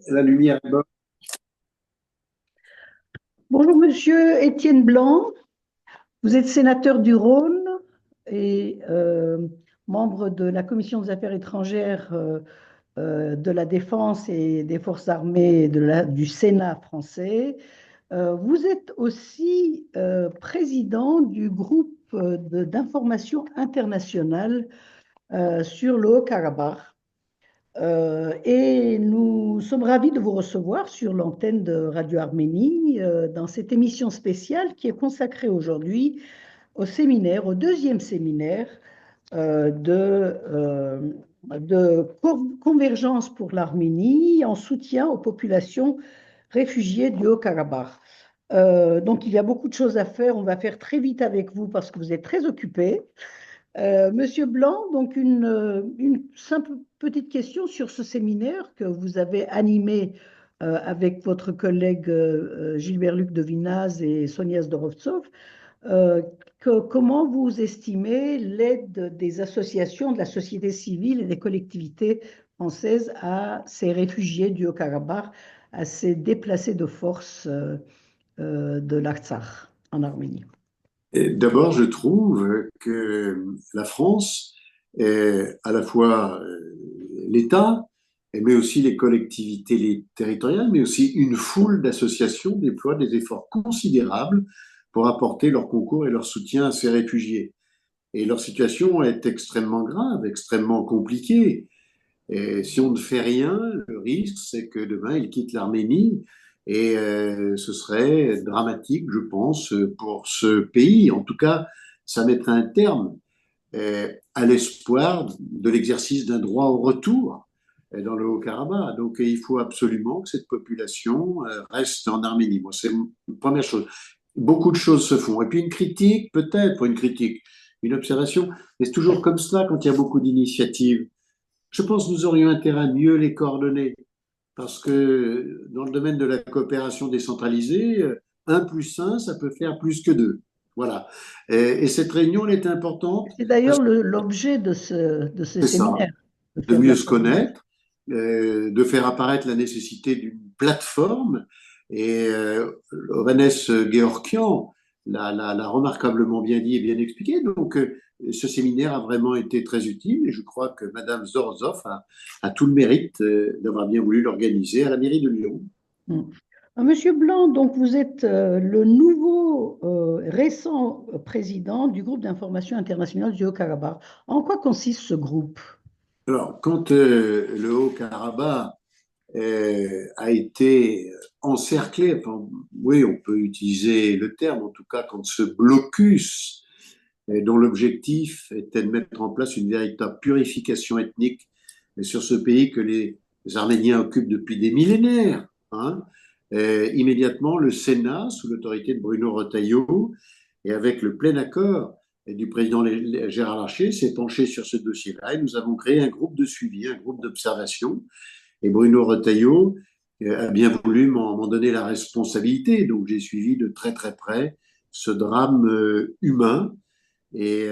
La lumière est bonne. Bonjour Monsieur Étienne Blanc, vous êtes sénateur du Rhône et membre de la Commission des Affaires étrangères de la Défense et des Forces armées du Sénat français. Vous êtes aussi président du groupe d'information internationale sur le Haut-Karabakh. Et nous sommes ravis de vous recevoir sur l'antenne de Radio Arménie dans cette émission spéciale qui est consacrée aujourd'hui au séminaire, au deuxième séminaire de convergence pour l'Arménie en soutien aux populations réfugiées du Haut-Karabakh. Donc il y a beaucoup de choses à faire. On va faire très vite avec vous parce que vous êtes très occupé. Monsieur Blanc, donc une simple petite question sur ce séminaire que vous avez animé avec votre collègue Gilbert-Luc de Vinaz et Sonia Zdorovtsov. Euh, Comment vous estimez l'aide des associations de la société civile et des collectivités françaises à ces réfugiés du Haut-Karabakh, à ces déplacés de force de l'Artsakh en Arménie? D'abord, je trouve que la France est à la fois l'État, mais aussi les collectivités territoriales, mais aussi une foule d'associations déploient des efforts considérables pour apporter leur concours et leur soutien à ces réfugiés. Et leur situation est extrêmement grave, extrêmement compliquée. Et si on ne fait rien, le risque, c'est que demain, ils quittent l'Arménie et ce serait dramatique, je pense, pour ce pays. En tout cas, ça mettrait un terme à l'espoir de l'exercice d'un droit au retour dans le Haut-Karabakh. Donc, il faut absolument que cette population reste en Arménie. Moi, c'est une première chose. Beaucoup de choses se font. Et puis, une critique, peut-être, une critique, une observation, mais c'est toujours comme cela quand il y a beaucoup d'initiatives. Je pense que nous aurions intérêt à mieux les coordonner parce que dans le domaine de la coopération décentralisée, un plus un, ça peut faire plus que deux. Voilà. Et cette réunion, elle est importante C'est parce d'ailleurs que l'objet de ce c'est ça, séminaire, de de faire de mieux la se coordination. connaître, de faire apparaître la nécessité d'une plateforme. Et Ovanes Georgian l'a remarquablement bien dit et bien expliqué. Donc, ce séminaire a vraiment été très utile et je crois que Madame Zorzov a tout le mérite d'avoir bien voulu l'organiser à la mairie de Lyon. Mm. Monsieur Blanc, donc vous êtes le nouveau récent président du groupe d'information internationale du Haut-Karabakh. En quoi consiste ce groupe? Alors, quand le Haut-Karabakh a été encerclé, enfin, oui, on peut utiliser le terme, en tout cas, quand ce blocus dont l'objectif était de mettre en place une véritable purification ethnique sur ce pays que les Arméniens occupent depuis des millénaires. Hein. Immédiatement, le Sénat, sous l'autorité de Bruno Retailleau, et avec le plein accord du président Gérard Larcher, s'est penché sur ce dossier-là et nous avons créé un groupe de suivi, un groupe d'observation. Et Bruno Retailleau a bien voulu m'en donner la responsabilité. Donc j'ai suivi de très très près ce drame humain et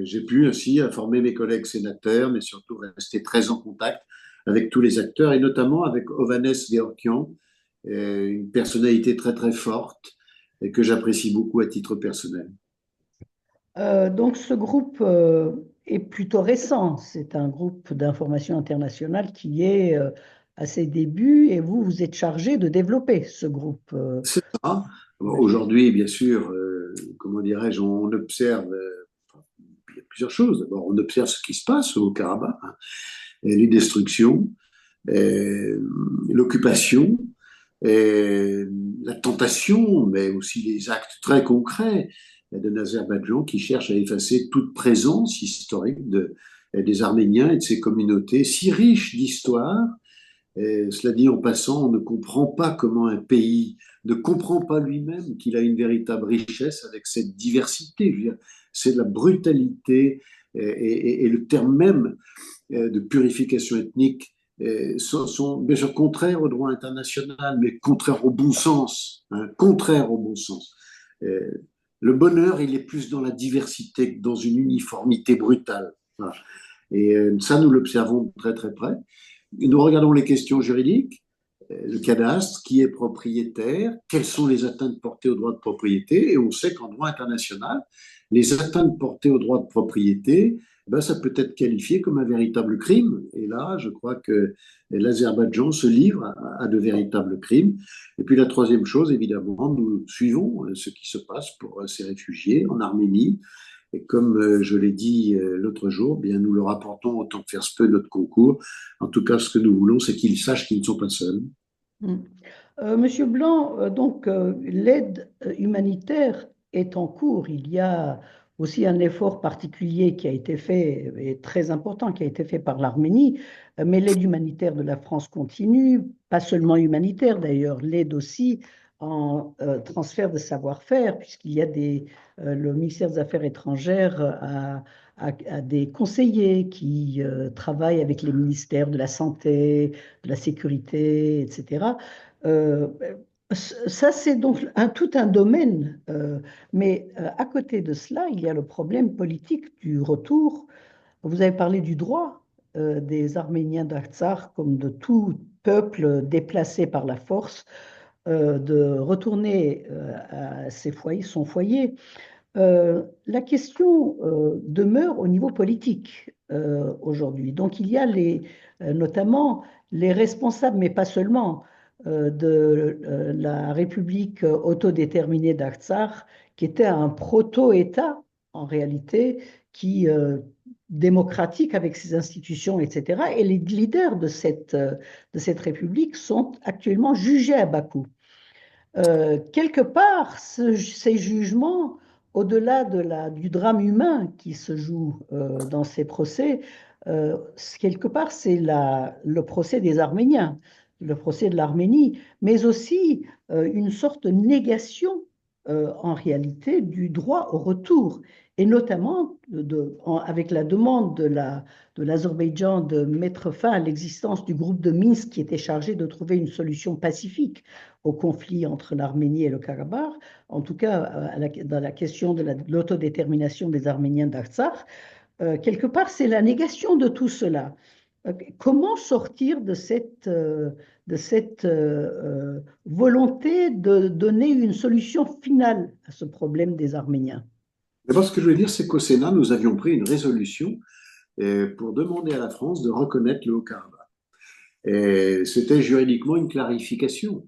j'ai pu ainsi informer mes collègues sénateurs, mais surtout rester très en contact avec tous les acteurs, et notamment avec Ovanes Georgian, une personnalité très très forte et que j'apprécie beaucoup à titre personnel. Donc ce groupe est plutôt récent. C'est un groupe d'information internationale qui est à ses débuts et vous, vous êtes chargé de développer ce groupe. C'est ça. Ouais. Aujourd'hui, bien sûr, comment dirais-je, on observe il y a plusieurs choses. D'abord, on observe ce qui se passe au Karabakh, hein, et les destructions, et l'occupation, et la tentation, mais aussi les actes très concrets d'un Azerbaïdjan qui cherche à effacer toute présence historique des Arméniens et de ces communautés si riches d'histoire. Et cela dit en passant, on ne comprend pas comment un pays ne comprend pas lui-même qu'il a une véritable richesse avec cette diversité. Je veux dire, c'est de la brutalité et le terme même de purification ethnique sont bien sûr contraires au droit international, mais contraires au bon sens. Hein, contraires au bon sens. Le bonheur, il est plus dans la diversité que dans une uniformité brutale. Voilà. Et ça, nous l'observons très très près. Nous regardons les questions juridiques. le cadastre, qui est propriétaire, quelles sont les atteintes portées au droit de propriété, et on sait qu'en droit international, les atteintes portées au droit de propriété, ben, ça peut être qualifié comme un véritable crime. Et là, je crois que l'Azerbaïdjan se livre à de véritables crimes. Et puis la troisième chose, évidemment, nous suivons ce qui se passe pour ces réfugiés en Arménie. Et comme je l'ai dit l'autre jour, bien nous leur apportons autant que faire se peut notre concours. En tout cas, ce que nous voulons, c'est qu'ils sachent qu'ils ne sont pas seuls. Mm. Monsieur Blanc, l'aide humanitaire est en cours. Il y a aussi un effort particulier qui a été fait, et très important, qui a été fait par l'Arménie, mais l'aide humanitaire de la France continue, pas seulement humanitaire d'ailleurs, l'aide aussi en transfert de savoir-faire, puisqu'il y a le ministère des Affaires étrangères a des conseillers qui travaillent avec les ministères de la Santé, de la Sécurité, etc. Euh, Ça, c'est donc tout un domaine, mais à côté de cela, il y a le problème politique du retour. Vous avez parlé du droit des Arméniens d'Artsakh, comme de tout peuple déplacé par la force, de retourner à son foyer. La question demeure au niveau politique aujourd'hui. Donc il y a notamment les responsables, mais pas seulement, de la République autodéterminée d'Artsakh, qui était un proto-État en réalité, démocratique avec ses institutions, etc. Et les leaders de cette République sont actuellement jugés à Bakou. Quelque part, ces jugements, au-delà du drame humain qui se joue dans ces procès, quelque part, c'est le procès des Arméniens, le procès de l'Arménie, mais aussi une sorte de négation en réalité du droit au retour, et notamment avec la demande de l'Azerbaïdjan de mettre fin à l'existence du groupe de Minsk qui était chargé de trouver une solution pacifique au conflit entre l'Arménie et le Karabakh, en tout cas dans la question de l'autodétermination des Arméniens d'Artsakh. Quelque part, c'est la négation de tout cela. Comment sortir de cette volonté de donner une solution finale à ce problème des Arméniens? D'abord, ce que je veux dire, c'est qu'au Sénat, nous avions pris une résolution pour demander à la France de reconnaître le Haut-Karabakh. Et c'était juridiquement une clarification.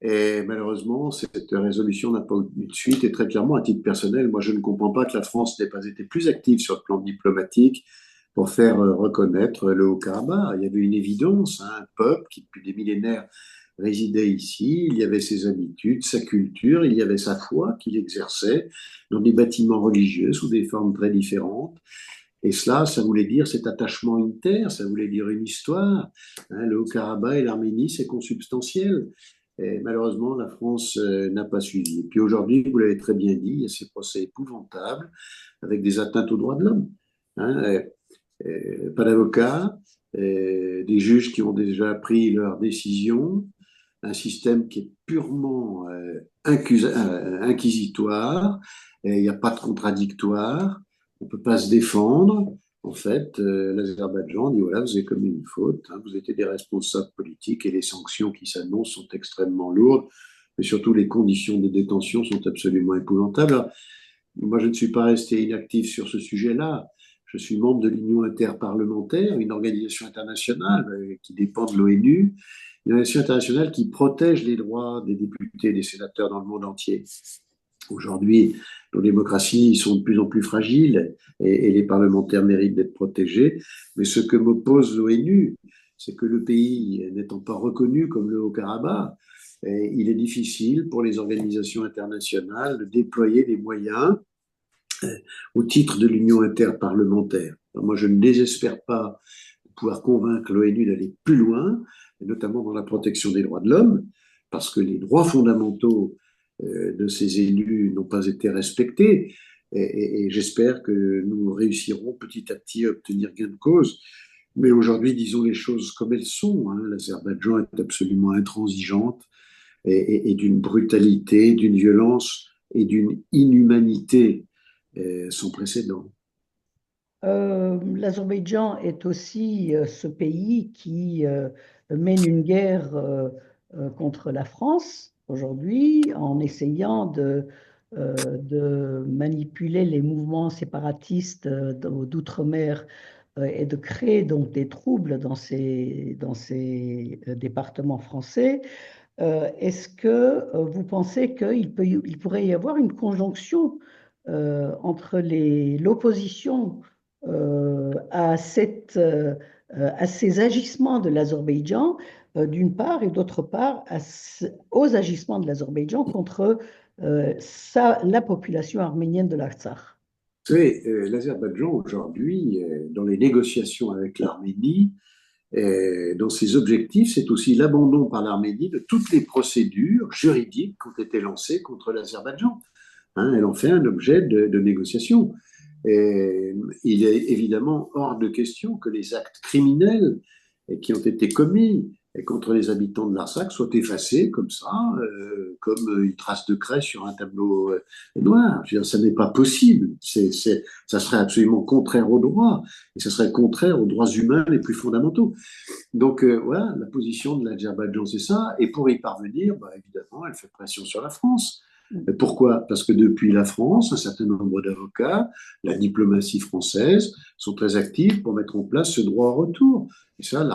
Et malheureusement, cette résolution n'a pas eu de suite. Et très clairement, à titre personnel, moi, je ne comprends pas que la France n'ait pas été plus active sur le plan diplomatique pour faire reconnaître le Haut-Karabakh. Il y avait une évidence, hein, un peuple qui, depuis des millénaires, résidait ici. Il y avait ses habitudes, sa culture, il y avait sa foi qu'il exerçait dans des bâtiments religieux sous des formes très différentes. Et cela, ça voulait dire cet attachement à une terre, ça voulait dire une histoire. Hein, le Haut-Karabakh et l'Arménie, c'est consubstantiel. Et malheureusement, la France n'a pas suivi. Et puis aujourd'hui, vous l'avez très bien dit, il y a ces procès épouvantables avec des atteintes aux droits de l'homme. Hein, pas d'avocats, des juges qui ont déjà pris leur décision, un système qui est purement inquisitoire, et il n'y a pas de contradictoire, on ne peut pas se défendre. En fait, l'Azerbaïdjan dit voilà, vous avez commis une faute, hein, vous étiez des responsables politiques et les sanctions qui s'annoncent sont extrêmement lourdes, mais surtout les conditions de détention sont absolument épouvantables. Alors, moi, je ne suis pas resté inactif sur ce sujet-là. Je suis membre de l'Union interparlementaire, une organisation internationale qui dépend de l'ONU, une organisation internationale qui protège les droits des députés et des sénateurs dans le monde entier. Aujourd'hui, nos démocraties sont de plus en plus fragiles et les parlementaires méritent d'être protégés. Mais ce que m'oppose l'ONU, c'est que le pays n'étant pas reconnu comme le Haut-Karabakh, il est difficile pour les organisations internationales de déployer des moyens au titre de l'Union interparlementaire. Alors moi, je ne désespère pas de pouvoir convaincre l'ONU d'aller plus loin, notamment dans la protection des droits de l'homme, parce que les droits fondamentaux de ces élus n'ont pas été respectés. Et j'espère que nous réussirons petit à petit à obtenir gain de cause. Mais aujourd'hui, disons les choses comme elles sont. Hein. L'Azerbaïdjan est absolument intransigeante et d'une brutalité, d'une violence et d'une inhumanité sans précédent. L'Azerbaïdjan est aussi ce pays qui mène une guerre contre la France aujourd'hui en essayant de manipuler les mouvements séparatistes d'outre-mer et de créer donc des troubles dans ces départements français. Est-ce que vous pensez il pourrait y avoir une conjonction entre l'opposition à ces agissements de l'Azerbaïdjan, d'une part, et d'autre part, aux agissements de l'Azerbaïdjan contre la population arménienne de l'Artsakh? Vous savez, l'Azerbaïdjan aujourd'hui, dans les négociations avec l'Arménie, dans ses objectifs, c'est aussi l'abandon par l'Arménie de toutes les procédures juridiques qui ont été lancées contre l'Azerbaïdjan. Hein, elle en fait un objet de négociation. Et il est évidemment hors de question que les actes criminels qui ont été commis contre les habitants de l'Artsakh soient effacés comme ça, comme une trace de craie sur un tableau noir. Je veux dire, ça n'est pas possible. Ça serait absolument contraire au droit, et ça serait contraire aux droits humains les plus fondamentaux. Donc voilà, la position de l'Azerbaïdjan, c'est ça. Et pour y parvenir, bah, évidemment, elle fait pression sur la France. Pourquoi? Parce que depuis la France, un certain nombre d'avocats, la diplomatie française, sont très actifs pour mettre en place ce droit au retour. Et ça,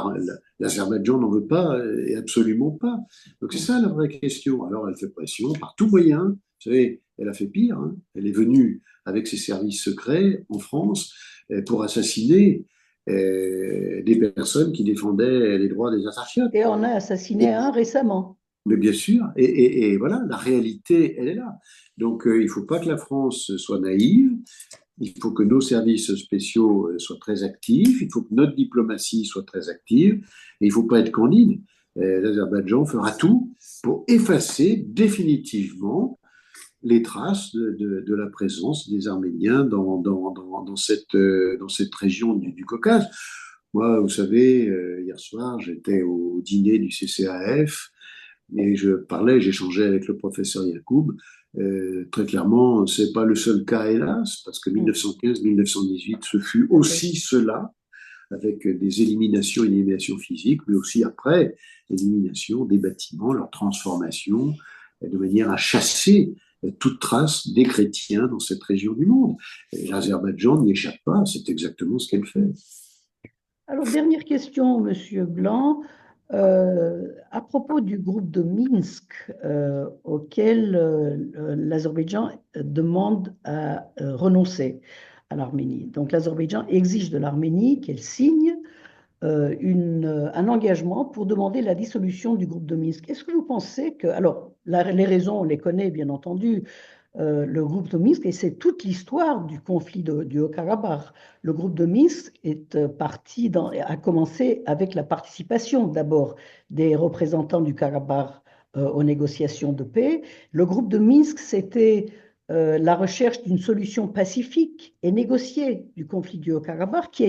l'Azerbaïdjan n'en veut pas, et absolument pas. Donc c'est ça la vraie question. Alors elle fait pression par tout moyen. Vous savez, elle a fait pire. Hein. Elle est venue avec ses services secrets en France pour assassiner des personnes qui défendaient les droits des Assyriens. Et on a assassiné un récemment. Mais bien sûr, et voilà, la réalité, elle est là. Donc, il ne faut pas que la France soit naïve, il faut que nos services spéciaux soient très actifs, il faut que notre diplomatie soit très active, et il ne faut pas être candide. L'Azerbaïdjan fera tout pour effacer définitivement les traces de la présence des Arméniens dans cette région du Caucase. Moi, vous savez, hier soir, j'étais au dîner du CCAF, et j'échangeais avec le professeur Yacoub. Très clairement, c'est pas le seul cas, hélas, parce que 1915-1918, ce fut aussi cela, avec des éliminations physiques, mais aussi après, l'élimination des bâtiments, leur transformation, de manière à chasser toute trace des chrétiens dans cette région du monde. L'Azerbaïdjan n'y échappe pas, c'est exactement ce qu'elle fait. Alors, dernière question, Monsieur Blanc. À propos du groupe de Minsk auquel l'Azerbaïdjan demande à renoncer à l'Arménie. Donc l'Azerbaïdjan exige de l'Arménie qu'elle signe un engagement pour demander la dissolution du groupe de Minsk. Est-ce que vous pensez que... Alors, les raisons, on les connaît, bien entendu. Le groupe de Minsk, et c'est toute l'histoire du conflit du Haut-Karabakh. Le groupe de Minsk a commencé avec la participation d'abord des représentants du Karabakh aux négociations de paix. Le groupe de Minsk, c'était la recherche d'une solution pacifique et négociée du conflit du Haut-Karabakh ce qui a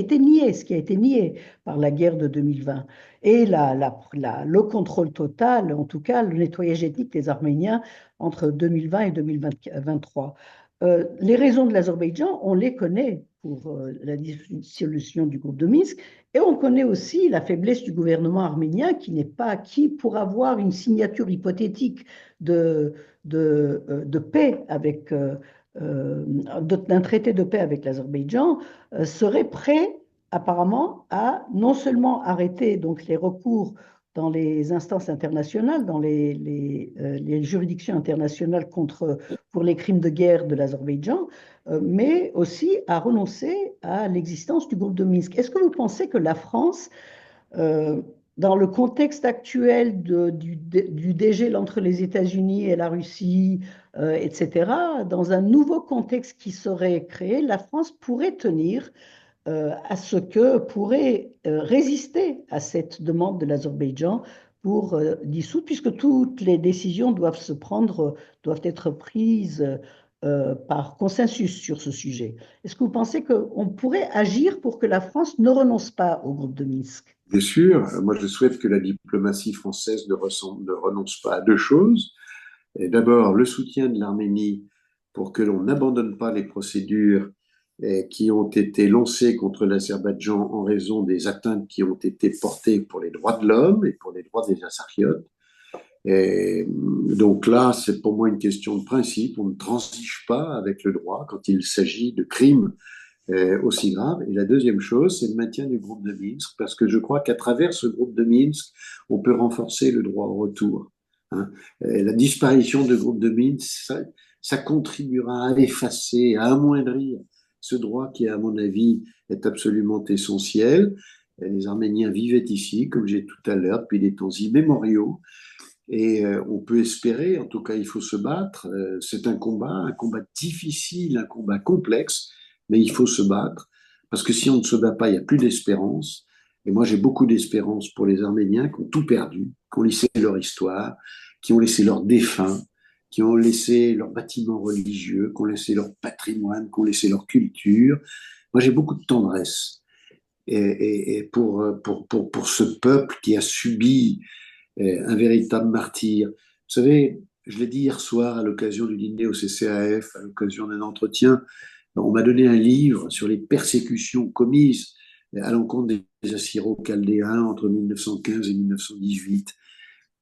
été nié par la guerre de 2020. Et le contrôle total, en tout cas le nettoyage ethnique des Arméniens entre 2020 et 2023. Les raisons de l'Azerbaïdjan, on les connaît pour la dissolution du groupe de Minsk, et on connaît aussi la faiblesse du gouvernement arménien qui n'est pas acquis pour avoir une signature hypothétique de paix d'un traité de paix avec l'Azerbaïdjan, serait prêt apparemment à non seulement arrêter donc les recours dans les instances internationales, dans les juridictions internationales pour les crimes de guerre de l'Azerbaïdjan, mais aussi à renoncer à l'existence du groupe de Minsk. Est-ce que vous pensez que la France, euh, dans le contexte actuel du dégel entre les États-Unis et la Russie, etc., dans un nouveau contexte qui serait créé, la France pourrait tenir à ce que pourrait résister à cette demande de l'Azerbaïdjan pour dissoudre, puisque toutes les décisions doivent être prises par consensus sur ce sujet. Est-ce que vous pensez qu'on pourrait agir pour que la France ne renonce pas au groupe de Minsk? Bien sûr, moi je souhaite que la diplomatie française ne renonce pas à deux choses. D'abord, le soutien de l'Arménie pour que l'on n'abandonne pas les procédures qui ont été lancées contre l'Azerbaïdjan en raison des atteintes qui ont été portées pour les droits de l'homme et pour les droits des Azeriotes. Et donc là, c'est pour moi une question de principe. On ne transige pas avec le droit quand il s'agit de crimes aussi graves. Et la deuxième chose, c'est le maintien du groupe de Minsk, parce que je crois qu'à travers ce groupe de Minsk, on peut renforcer le droit au retour. Hein. La disparition du groupe de Minsk, ça contribuera à effacer, à amoindrir ce droit qui, à mon avis, est absolument essentiel. Les Arméniens vivaient ici, comme j'ai dit tout à l'heure, depuis des temps immémoriaux. Et on peut espérer, en tout cas il faut se battre. C'est un combat difficile, un combat complexe, mais il faut se battre. Parce que si on ne se bat pas, il n'y a plus d'espérance. Et moi j'ai beaucoup d'espérance pour les Arméniens qui ont tout perdu, qui ont laissé leur histoire, qui ont laissé leurs défunts, qui ont laissé leurs bâtiments religieux, qui ont laissé leur patrimoine, qui ont laissé leur culture. Moi j'ai beaucoup de tendresse et pour ce peuple qui a subi un véritable martyr. Vous savez, je l'ai dit hier soir à l'occasion du dîner au CCAF, à l'occasion d'un entretien, on m'a donné un livre sur les persécutions commises à l'encontre des Assyro-Chaldéens entre 1915 et 1918.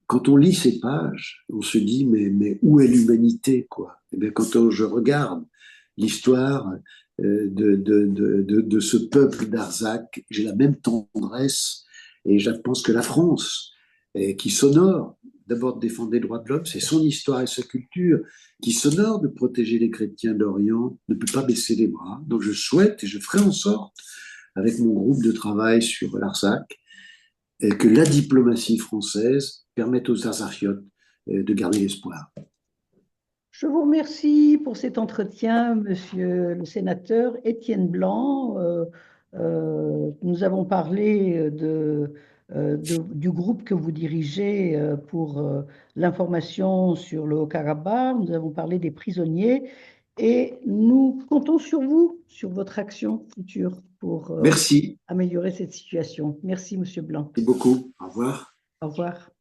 Quand on lit ces pages, on se dit mais où est l'humanité quoi. Et bien quand je regarde l'histoire de ce peuple d'Arzac, j'ai la même tendresse et je pense que la France, qui s'honore d'abord de défendre les droits de l'homme, c'est son histoire et sa culture, qui s'honore de protéger les chrétiens d'Orient, ne peut pas baisser les bras. Donc je souhaite et je ferai en sorte, avec mon groupe de travail sur l'Arzac, que la diplomatie française permette aux Azariotes de garder l'espoir. Je vous remercie pour cet entretien, monsieur le sénateur Étienne Blanc. Nous avons parlé du groupe que vous dirigez pour l'information sur le Haut-Karabakh. Nous avons parlé des prisonniers et nous comptons sur vous, sur votre action future pour Merci. améliorer cette situation. Merci, monsieur Blanc. Merci beaucoup. Au revoir. Au revoir.